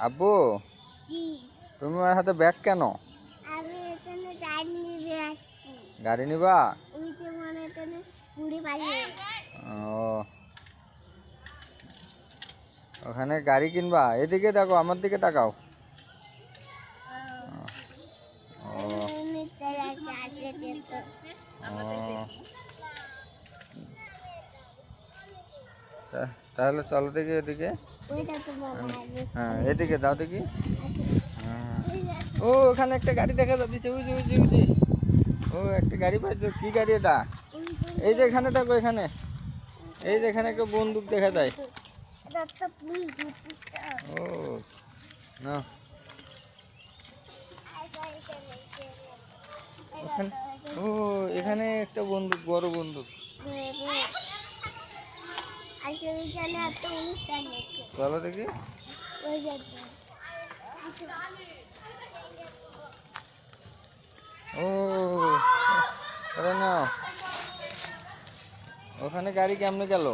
আব্বু, তুমি আমার হাতে ব্যাগ কেন? আমি এখানে গাড়ি নিয়ে আসছি। গাড়ি নিবা? ওই যে মানে এখানে পুরি পালিয়ে। ও, ওখানে গাড়ি কিনবা? এদিকে দেখো, আমার দিকে তাকাও। ও, নিতে আসছে আসে যেত। ও, তাহলে চলো দেখি এদিকে। ওইটা তো বলা হবে। হ্যাঁ, এদিকে দাও দেখি। হ্যাঁ। ও, ওখানে একটা গাড়ি দেখা যাচ্ছে, ওই যে ওই যে ওই যে। ও, একটা গাড়ি পাইছো, কি গাড়ি এটা? এই যে এখানে দেখো, এখানে এই যে এখানে একটা বন্দুক দেখা যায়। এটা তো পুলিশ ঘুরতেছে। ও না, ওখানে, ও এখানে একটা বন্দুক, বড় বন্দুক। আসলে এখানে একটা অনুষ্ঠান হচ্ছে। চলো দেখি। ওই যে ও, আরে না, ওখানে গাড়ি কেমনে গেল?